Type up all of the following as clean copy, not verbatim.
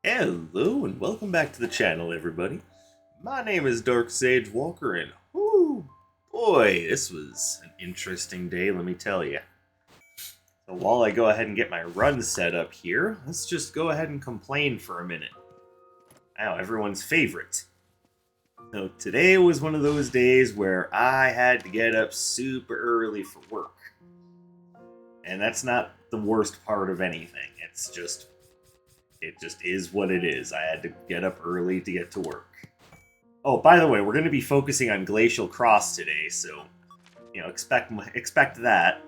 Hello and welcome back to the channel, everybody. My name is Dark Sage Walker, and whoo, boy, this was an interesting day, let me tell you. So while I go ahead and get my run set up here, let's just go ahead and complain for a minute. Now, everyone's favorite. So today was one of those days where I had to get up super early for work. And that's not the worst part of anything, it just is what it is. I had to get up early to get to work. Oh, by the way, we're going to be focusing on Glacial Cross today, so, expect that.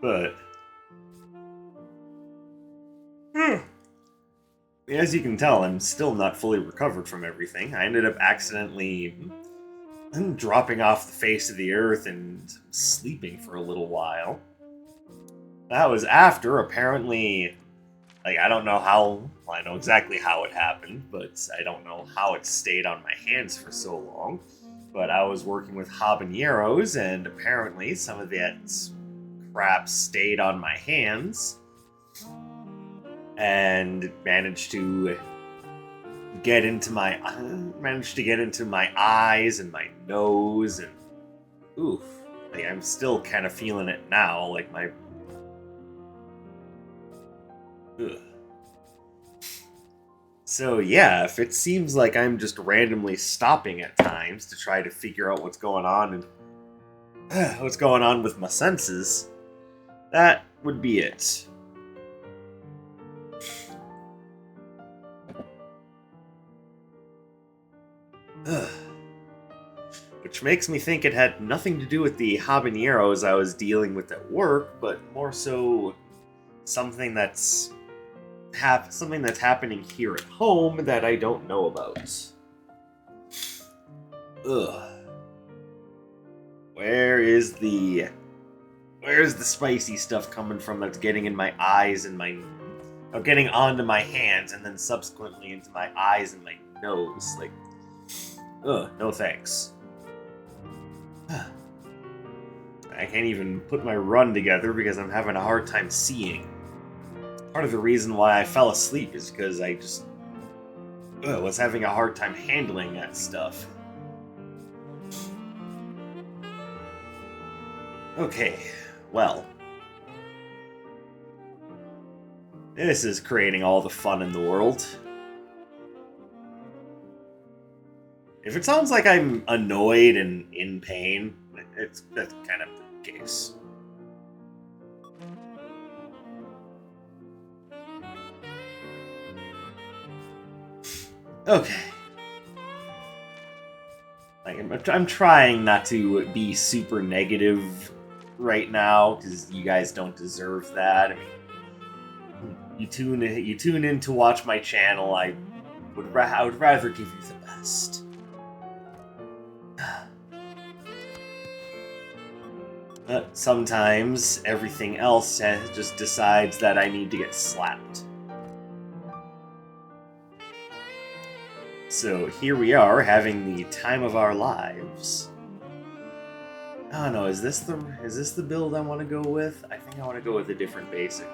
But as you can tell, I'm still not fully recovered from everything. I ended up accidentally dropping off the face of the earth and sleeping for a little while. That was after, apparently, I don't know how, well, I know exactly how it happened, but I don't know how it stayed on my hands for so long. But I was working with habaneros, and apparently some of that crap stayed on my hands, and managed to get into my eyes and my nose, and oof, I'm still kind of feeling it now, like my ugh. So yeah, if it seems like I'm just randomly stopping at times to try to figure out what's going on and what's going on with my senses, that would be it. Which makes me think it had nothing to do with the habaneros I was dealing with at work, but more so something that's happening here at home that I don't know about. Ugh. Where's the spicy stuff coming from that's getting in my eyes and getting onto my hands and then subsequently into my eyes and my nose? Ugh, no thanks. I can't even put my run together because I'm having a hard time seeing. Part of the reason why I fell asleep is because I just was having a hard time handling that stuff. Okay, well. This is creating all the fun in the world. If it sounds like I'm annoyed and in pain, that's kind of the case. Okay. I'm trying not to be super negative right now, because you guys don't deserve that. I mean, you tune in to watch my channel. I would rather give you the best. But sometimes everything else just decides that I need to get slapped. So here we are, having the time of our lives. Oh no, is this the build I want to go with? I think I want to go with a different basic.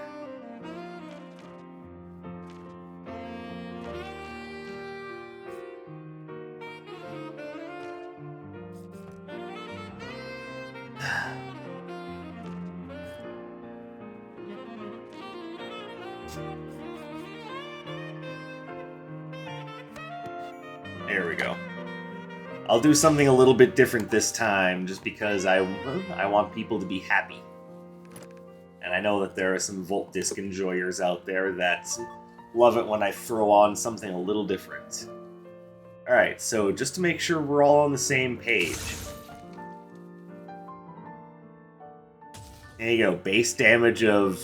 There we go. I'll do something a little bit different this time, just because I want people to be happy. And I know that there are some Volt Disc enjoyers out there that love it when I throw on something a little different. Alright, so just to make sure we're all on the same page. There you go, base damage of,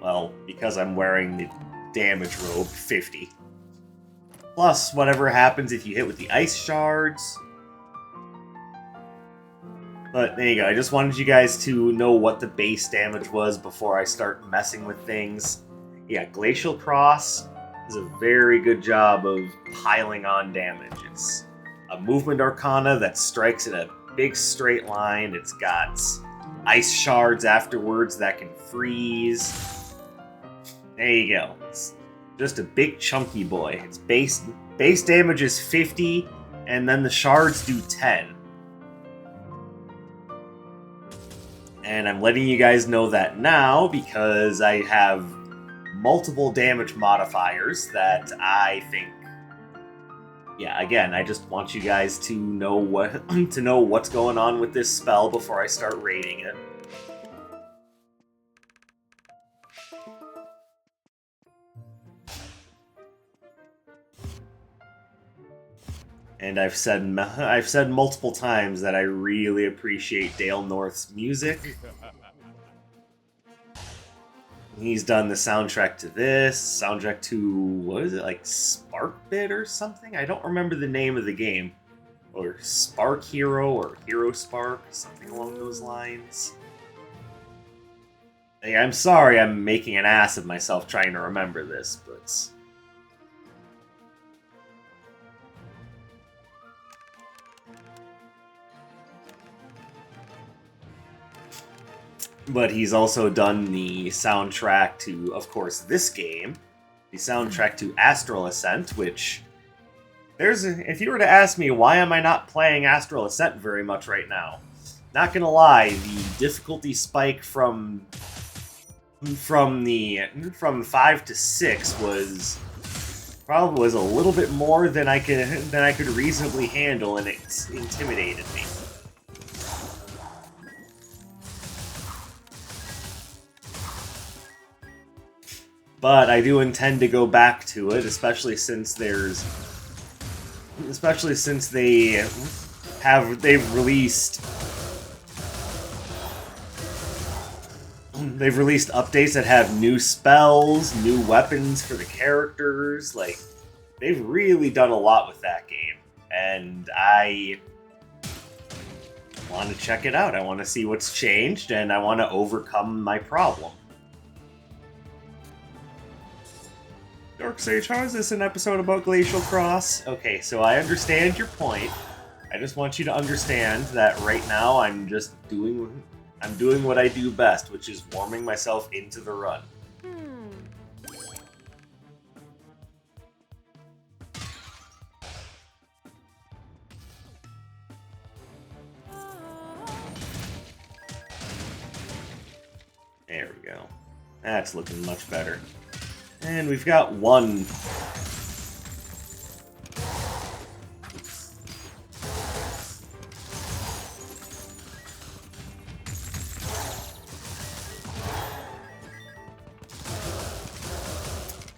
well, because I'm wearing the damage robe, 50. Plus, whatever happens if you hit with the ice shards. But there you go, I just wanted you guys to know what the base damage was before I start messing with things. Yeah, Glacial Cross does a very good job of piling on damage. It's a movement Arcana that strikes in a big straight line. It's got ice shards afterwards that can freeze. There you go. It's just a big chunky boy. Its base damage is 50, and then the shards do 10. And I'm letting you guys know that now because I have multiple damage modifiers that I think... Yeah, again, I just want you guys to know what's going on with this spell before I start rating it. And I've said multiple times that I really appreciate Dale North's music. He's done the soundtrack to this, soundtrack to, what is it, like Sparkbit or something? I don't remember the name of the game. Or Spark Hero, or Hero Spark, something along those lines. Hey, I'm sorry I'm making an ass of myself trying to remember this, but... But he's also done the soundtrack to, of course, this game. The soundtrack to Astral Ascent, which... if you were to ask me why am I not playing Astral Ascent very much right now, not gonna lie, the difficulty spike from 5 to 6 was a little bit more than I could reasonably handle, and it intimidated me. But I do intend to go back to it, especially since they've released updates that have new spells, new weapons for the characters. Like, they've really done a lot with that game, and I want to check it out. I want to see what's changed, and I want to overcome my problem. Dark Sage, how is this an episode about Glacial Cross? Okay, so I understand your point. I just want you to understand that right now I'm doing what I do best, which is warming myself into the run. There we go. That's looking much better. And we've got one.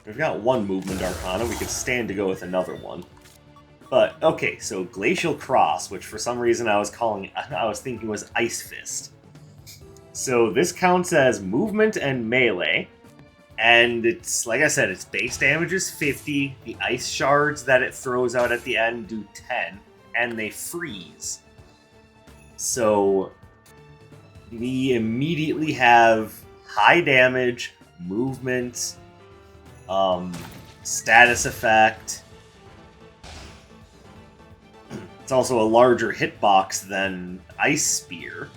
We've got one movement Arcana. We could stand to go with another one. But, okay, so Glacial Cross, which for some reason I was thinking was Ice Fist. So this counts as movement and melee. And it's, like I said, its base damage is 50, the ice shards that it throws out at the end do 10, and they freeze. So, we immediately have high damage, movement, status effect. It's also a larger hitbox than Ice Spear.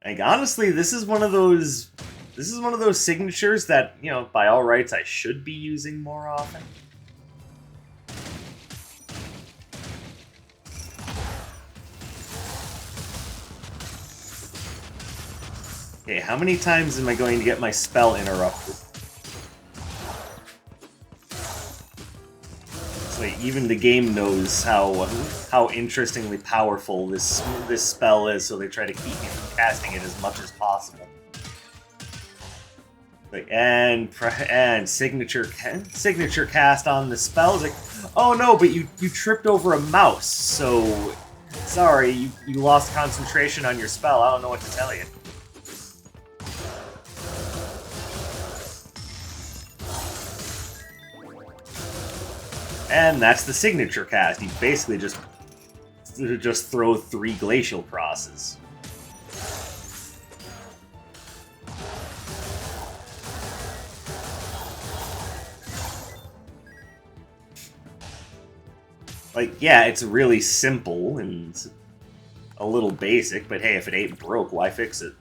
Like, honestly, this is one of those signatures that, you know, by all rights I should be using more often. Okay, how many times am I going to get my spell interrupted? It's like even the game knows how interestingly powerful this spell is, so they try to keep me from casting it as much as possible. Like, and signature cast on the spell is like, oh no, but you tripped over a mouse, so sorry, you lost concentration on your spell. I don't know what to tell you. And that's the signature cast. You basically just throw 3 Glacial Crosses. Like, yeah, it's really simple and a little basic, but hey, if it ain't broke, why fix it?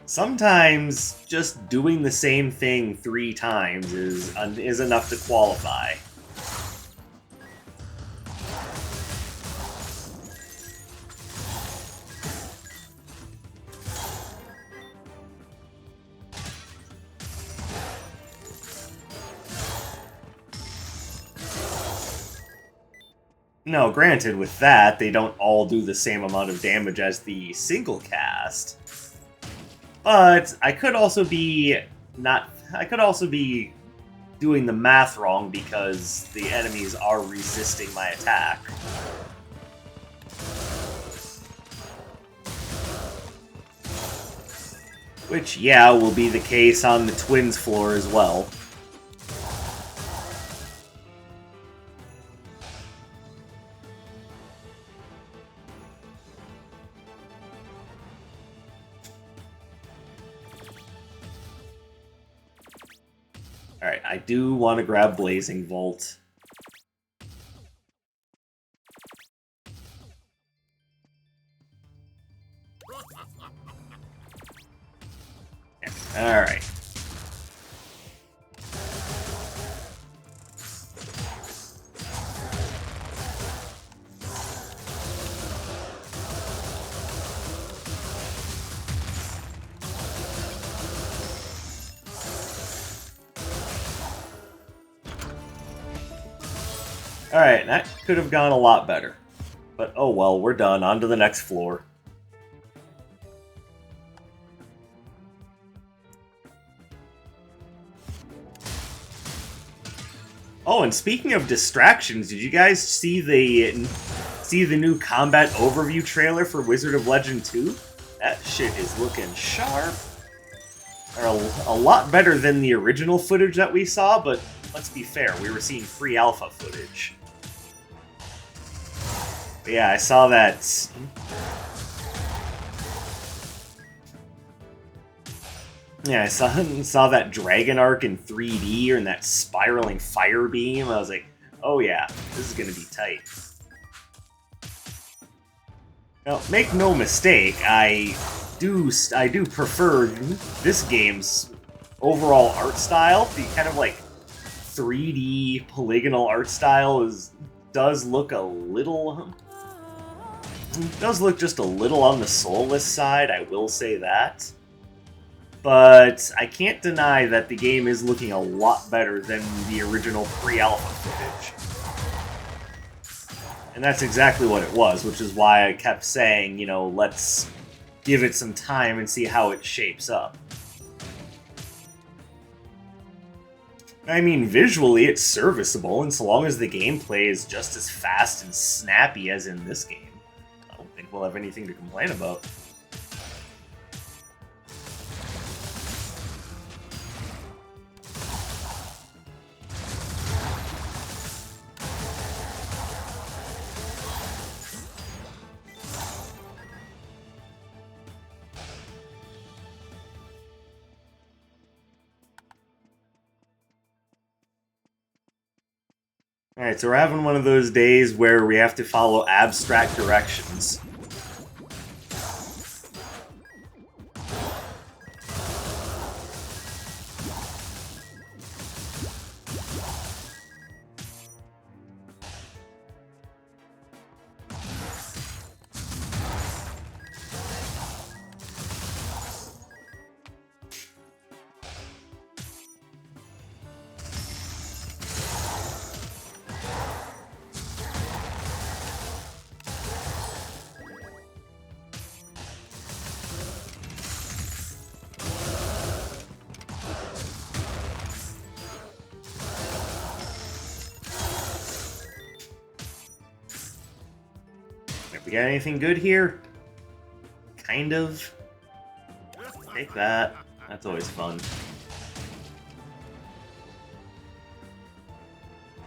Sometimes just doing the same thing 3 times is enough to qualify. No, granted, with that, they don't all do the same amount of damage as the single cast. But I could also be doing the math wrong because the enemies are resisting my attack. Which, yeah, will be the case on the Twins floor as well. Alright, I do want to grab Blazing Volt. Alright. Alright, that could have gone a lot better. But oh well, we're done. On to the next floor. Oh, and speaking of distractions, did you guys see the new combat overview trailer for Wizard of Legend 2? That shit is looking sharp. Or a lot better than the original footage that we saw, but let's be fair, we were seeing pre-alpha footage. But yeah, I saw that. Yeah, I saw that dragon arc in 3D and that spiraling fire beam. I was like, oh yeah, this is gonna be tight. Now, make no mistake, I do prefer this game's overall art style. The kind of like 3D polygonal art style does look just a little on the soulless side. I will say that. But I can't deny that the game is looking a lot better than the original pre-alpha footage. And that's exactly what it was, which is why I kept saying, you know, let's give it some time and see how it shapes up. I mean, visually it's serviceable, and so long as the gameplay is just as fast and snappy as in this game, I don't think we'll have anything to complain about. Alright, so we're having one of those days where we have to follow abstract directions. We got anything good here? Kind of. Take that. That's always fun.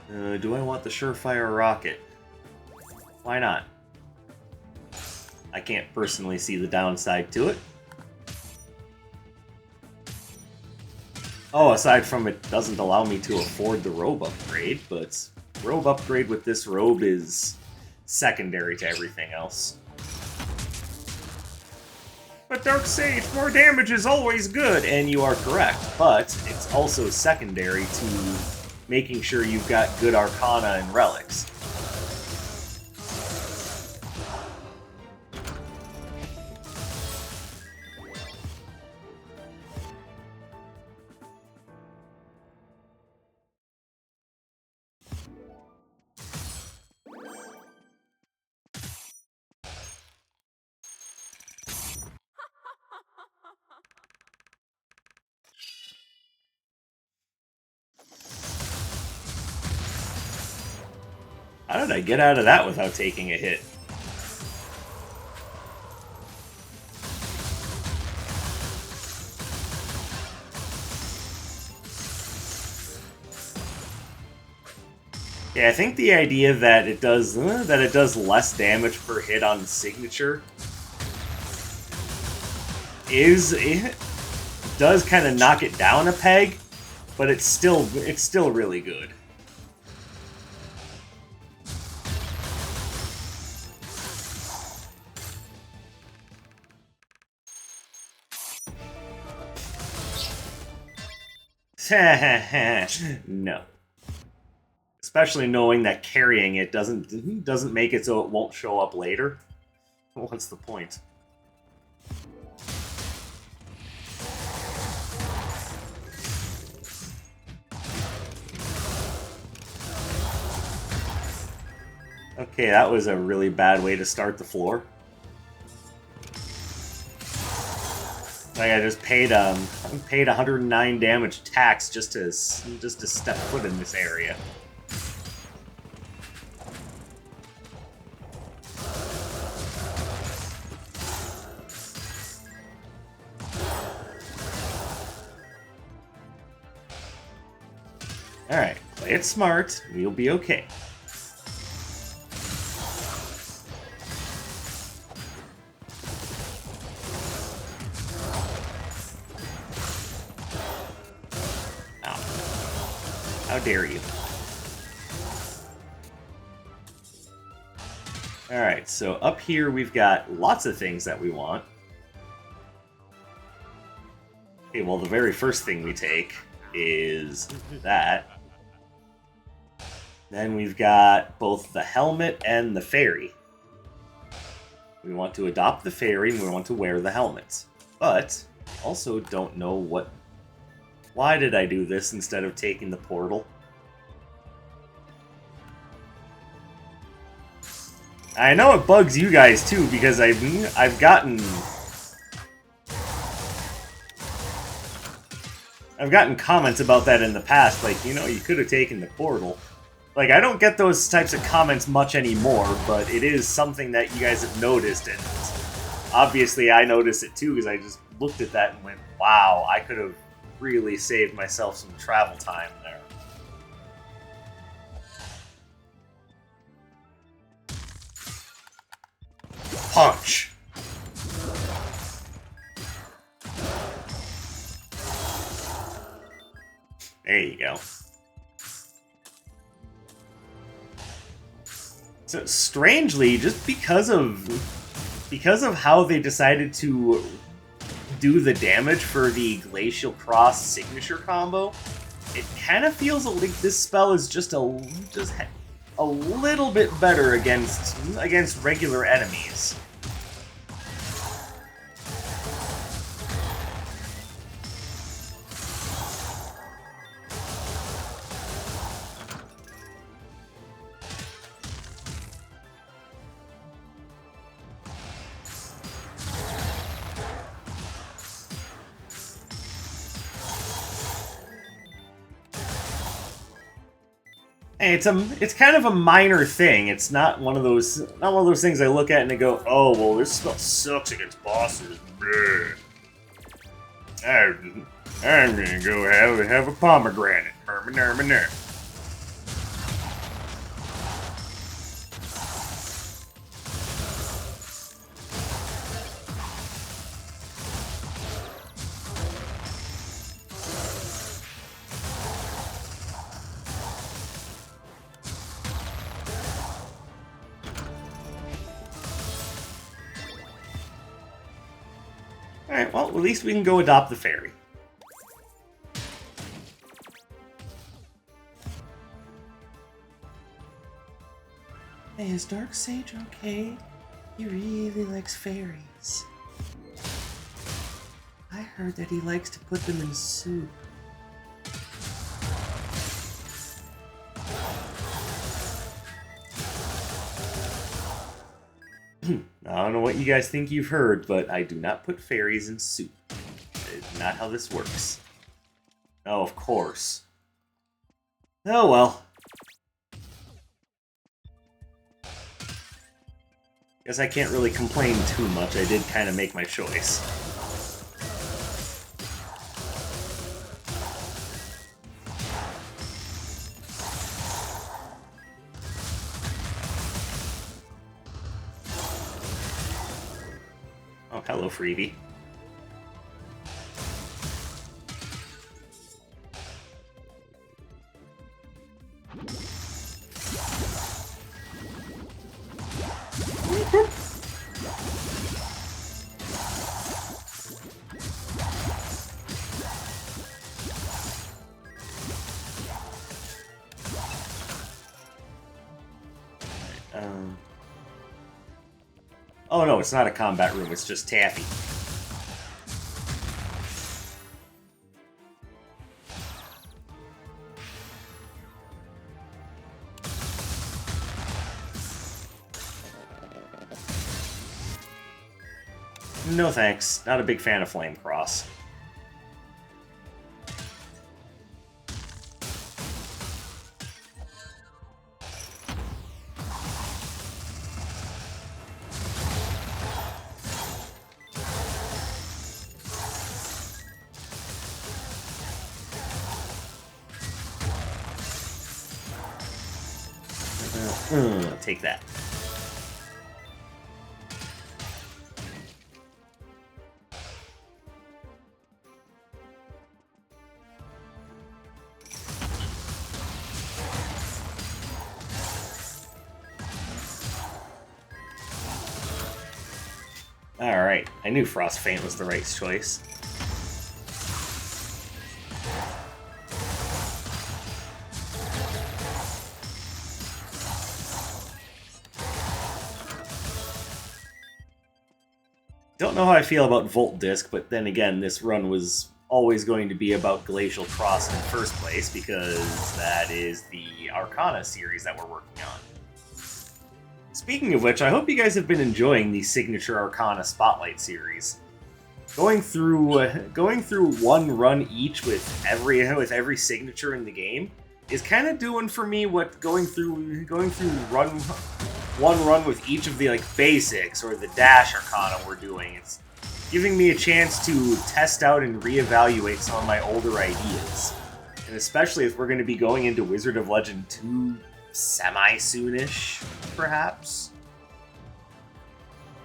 Do I want the Surefire Rocket? Why not? I can't personally see the downside to it. Oh, aside from it doesn't allow me to afford the robe upgrade, but robe upgrade with this robe is secondary to everything else. But Dark Sage, more damage is always good, and you are correct, but it's also secondary to making sure you've got good Arcana and relics. How did I get out of that without taking a hit? Yeah, I think the idea that it does less damage per hit on signature it does kind of knock it down a peg, but it's still really good. No. Especially knowing that carrying it doesn't make it so it won't show up later. What's the point? Okay, that was a really bad way to start the floor. Like I just paid 109 damage tax just to step foot in this area. Alright, play it smart, we'll be okay. How dare you? Alright, so up here we've got lots of things that we want. Okay, well the very first thing we take is that. Then we've got both the helmet and the fairy. We want to adopt the fairy and we want to wear the helmet. But also don't know what... Why did I do this instead of taking the portal? I know it bugs you guys too, because I've gotten comments about that in the past, like, you know, you could have taken the portal. Like, I don't get those types of comments much anymore, but it is something that you guys have noticed, and obviously I noticed it too, because I just looked at that and went, wow, I could have really saved myself some travel time there. Punch! There you go. So strangely, just because of how they decided to do the damage for the Glacial Cross signature combo, it kind of feels like this spell is just a little bit better against regular enemies. It's kind of a minor thing. It's not one of those things I look at and I go, oh well, this spell sucks against bosses. I'm gonna go have a pomegranate. Alright, well, at least we can go adopt the fairy. Hey, is Dark Sage okay? He really likes fairies. I heard that he likes to put them in soup. I don't know what you guys think you've heard, but I do not put fairies in soup. It's not how this works. Oh, of course. Oh well. Guess I can't really complain too much. I did kind of make my choice. Oh, hello, freebie. Oh no, it's not a combat room, it's just Taffy. No thanks, not a big fan of Flame Cross. Take that. Alright, I knew Frost Feint was the right choice. Don't know how I feel about Volt Disc, but then again, this run was always going to be about Glacial Cross in the first place, because that is the Arcana series that we're working on. Speaking of which, I hope you guys have been enjoying the Signature Arcana Spotlight series. Going through one run each with every signature in the game is kind of doing for me what going through one run with each of the basics or the Dash Arcana we're doing. It's giving me a chance to test out and reevaluate some of my older ideas. And especially if we're going to be going into Wizard of Legend 2 semi-soonish, perhaps.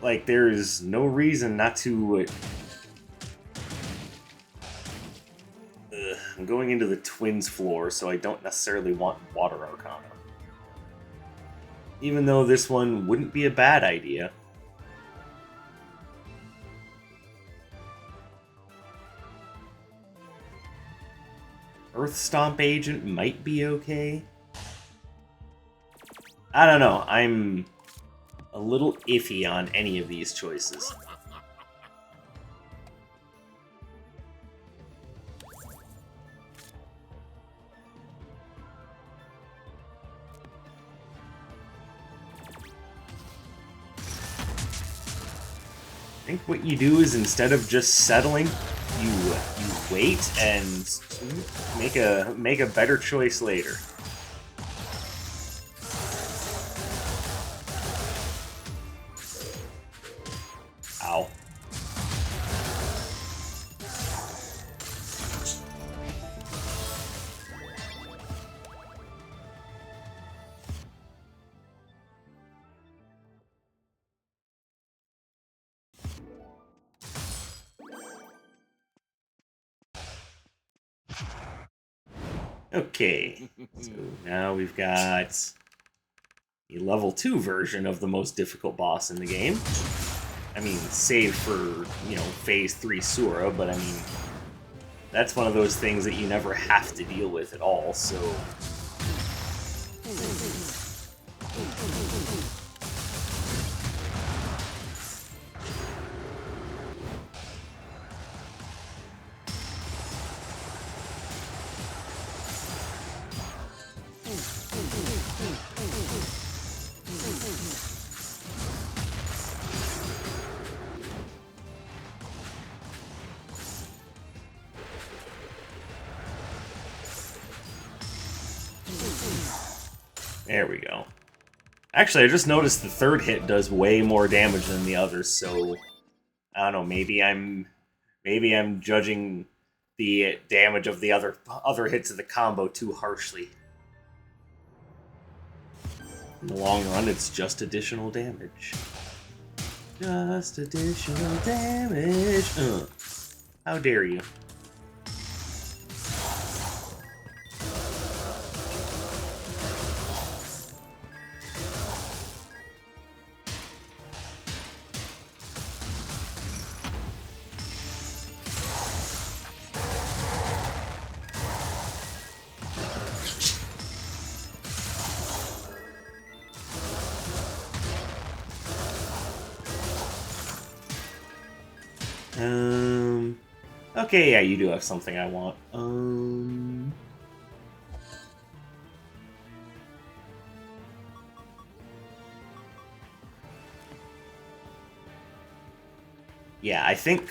There's no reason not to... I'm going into the Twins floor, so I don't necessarily want Water Arcana. Even though this one wouldn't be a bad idea. Earth Stomp Agent might be okay. I don't know, I'm a little iffy on any of these choices. I think what you do is instead of just settling, you wait and make a better choice later. Ow. Okay, so now we've got a level 2 version of the most difficult boss in the game. I mean, save for, you know, Phase 3 Sura, but I mean, that's one of those things that you never have to deal with at all, so... There we go. Actually, I just noticed the third hit does way more damage than the others, so... I don't know, maybe I'm judging the damage of the other hits of the combo too harshly. In the long run, it's just additional damage. Just additional damage. How dare you? Okay, yeah, you do have something I want. Yeah, I think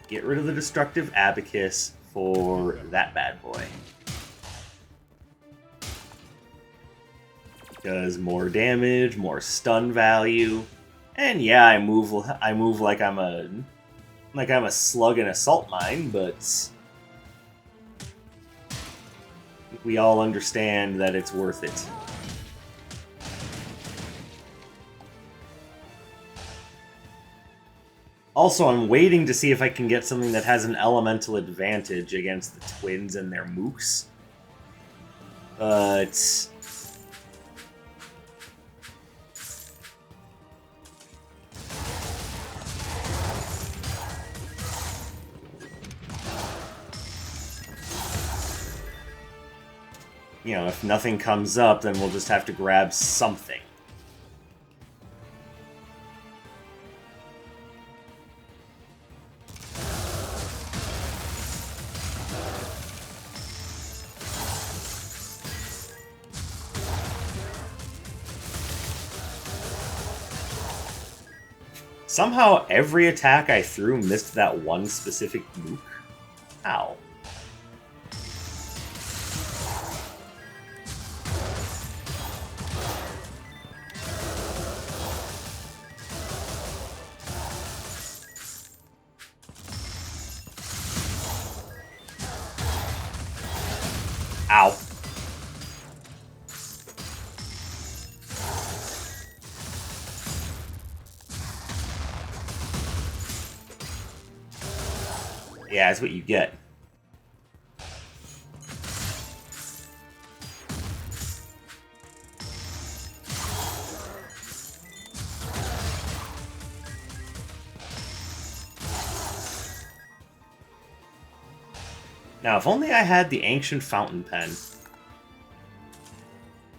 get rid of the destructive abacus for that bad boy. Does more damage, more stun value, and yeah, I move like I'm a slug in a salt mine, but we all understand that it's worth it. Also, I'm waiting to see if I can get something that has an elemental advantage against the twins and their mooks. But... you know, if nothing comes up, then we'll just have to grab something. Somehow, every attack I threw missed that one specific mook. Ow. Ow. Yeah, that's what you get. Now, if only I had the Ancient Fountain Pen.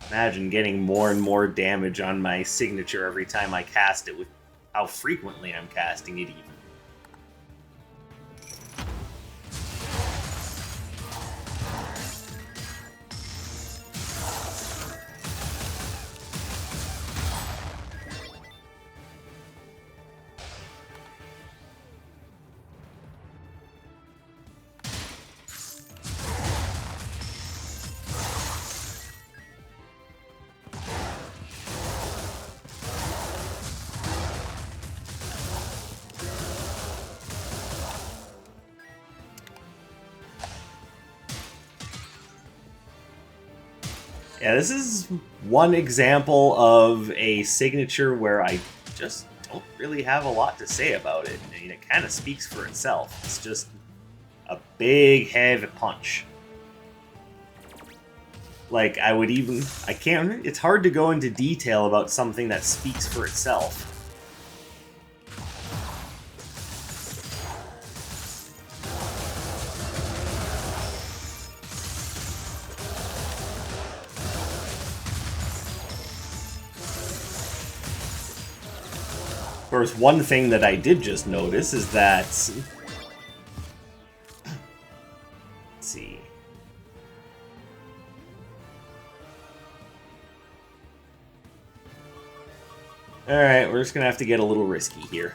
Imagine getting more and more damage on my signature every time I cast it, with how frequently I'm casting it even. Yeah, this is one example of a signature where I just don't really have a lot to say about it. I mean, it kind of speaks for itself. It's just a big, heavy punch. Like, it's hard to go into detail about something that speaks for itself. Of course, one thing that I did just notice is that... Let's see. Alright, we're just gonna have to get a little risky here.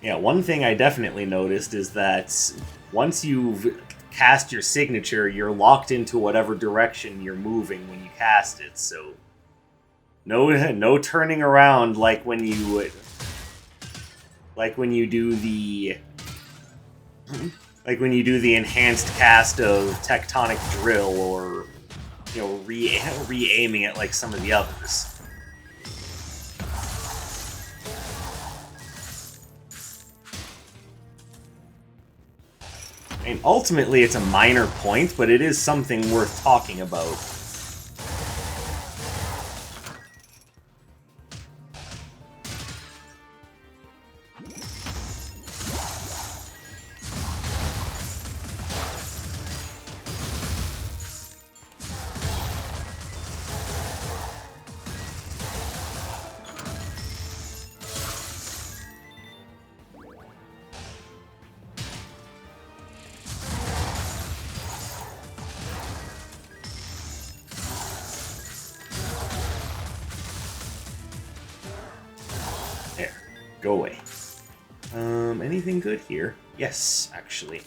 Yeah, one thing I definitely noticed is that once you've cast your signature, you're locked into whatever direction you're moving when you cast it, so... No turning around like when you do the enhanced cast of Tectonic Drill, or you know, re-aiming it like some of the others. And ultimately, it's a minor point, but it is something worth talking about. There. Go away. Anything good here? Yes, actually.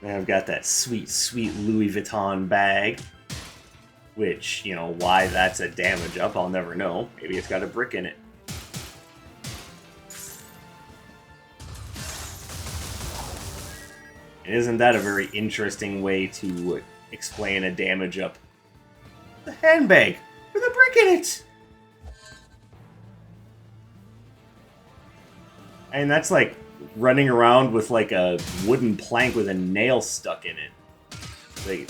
And I've got that sweet, sweet Louis Vuitton bag. Which, you know, why that's a damage up, I'll never know. Maybe it's got a brick in it. Isn't that a very interesting way to explain a damage up? The handbag with a brick in it! And that's like running around with like a wooden plank with a nail stuck in it. Like,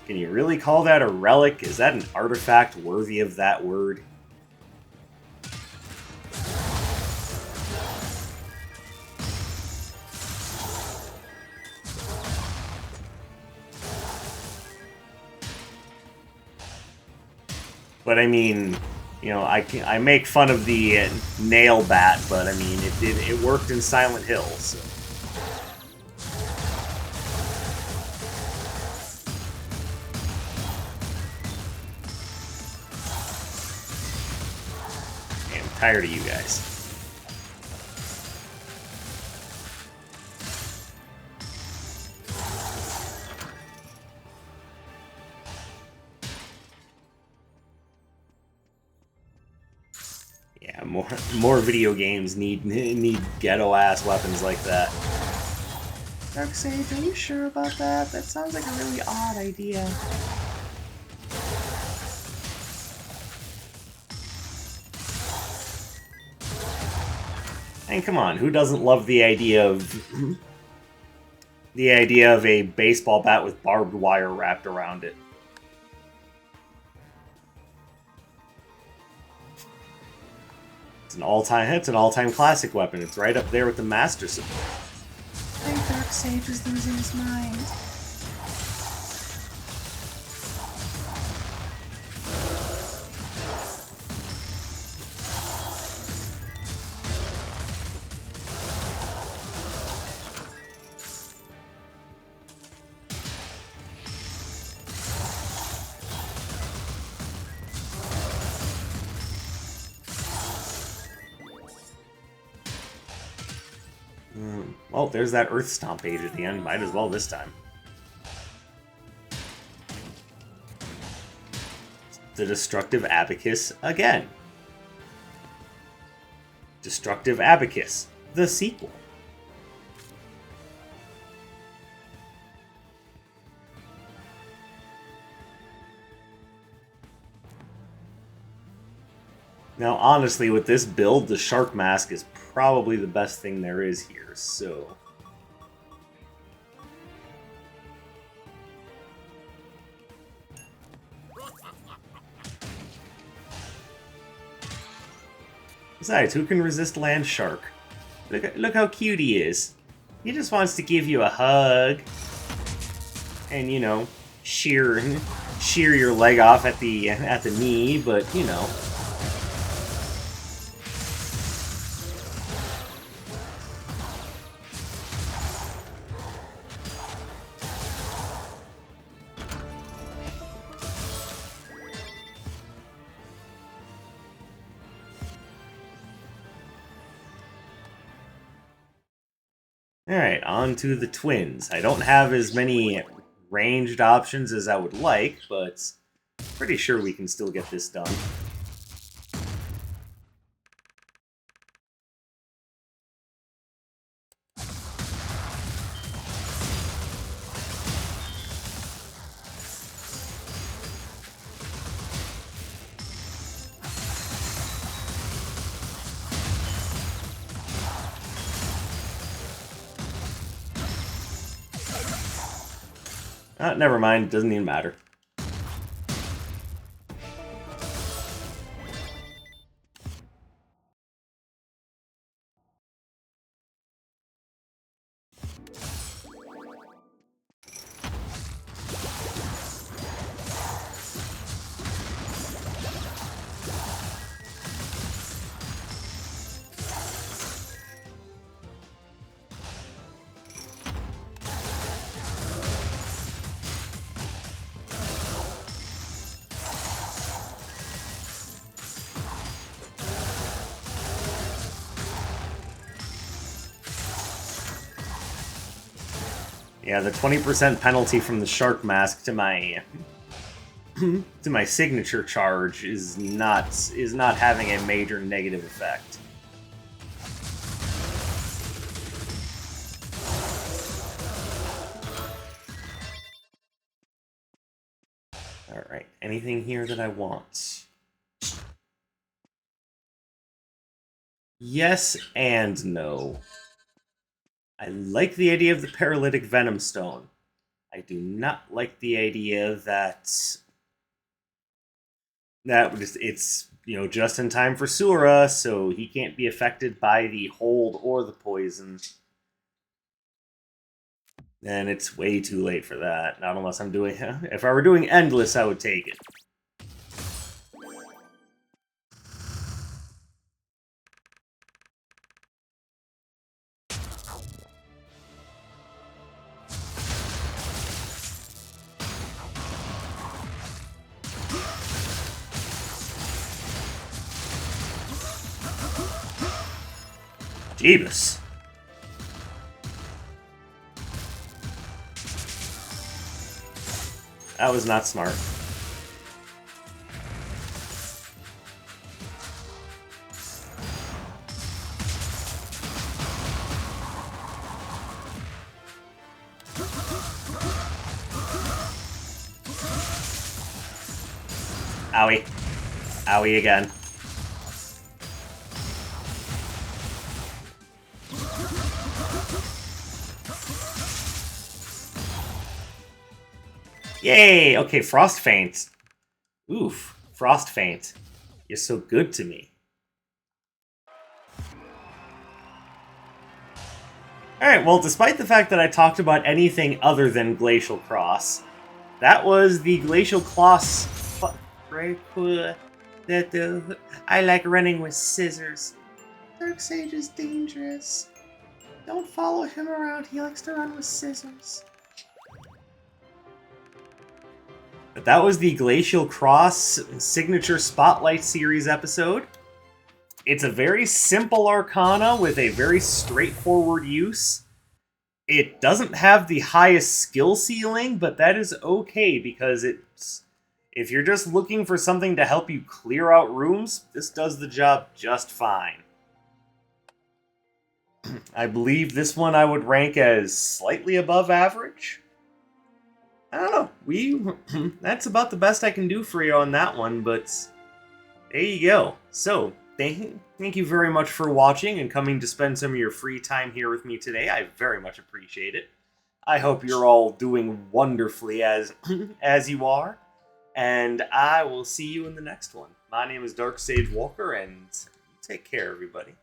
can you really call that a relic? Is that an artifact worthy of that word? But I mean, you know, I make fun of the nail bat, but I mean, it worked in Silent Hill, so. Man, I'm tired of you guys. Yeah, more video games need ghetto-ass weapons like that. Darkseid, are you sure about that? That sounds like a really odd idea. And come on, who doesn't love the idea of a baseball bat with barbed wire wrapped around it? It's an all-time classic weapon. It's right up there with the Master Sword. I think Darkseid is losing his mind. Well, there's that Earth Stomp page at the end. Might as well this time. The Destructive Abacus again. Destructive Abacus, the sequel. Now, honestly, with this build, the Shark Mask is probably the best thing there is here, so... Besides, who can resist Land Shark? Look how cute he is. He just wants to give you a hug. And, you know, shear your leg off at the knee, but, you know. Alright, on to the twins. I don't have as many ranged options as I would like, but pretty sure we can still get this done. Never mind, it doesn't even matter. Yeah, the 20% penalty from the Shark Mask to my to my signature charge is not having a major negative effect. Alright, anything here that I want? Yes and no. I like the idea of the Paralytic Venom Stone. I do not like the idea that it's, you know, just in time for Sura, so he can't be affected by the hold or the poison. And it's way too late for that. Not unless I'm doing... If I were doing Endless, I would take it. Jeebus. That was not smart. Owie. Owie again. Yay! Okay, Frost Feint. Oof. Frost Feint. You're so good to me. Alright, well, despite the fact that I talked about anything other than Glacial Cross, that was the Glacial Cross... I like running with scissors. Darksage is dangerous. Don't follow him around, he likes to run with scissors. But that was the Glacial Cross Signature Spotlight Series episode. It's a very simple Arcana with a very straightforward use. It doesn't have the highest skill ceiling, but that is okay because it's... If you're just looking for something to help you clear out rooms, this does the job just fine. I believe this one I would rank as slightly above average. I don't know. That's about the best I can do for you on that one, but there you go. So, thank you very much for watching and coming to spend some of your free time here with me today. I very much appreciate it. I hope you're all doing wonderfully as you are. And I will see you in the next one. My name is Dark Sage Walker, and take care, everybody.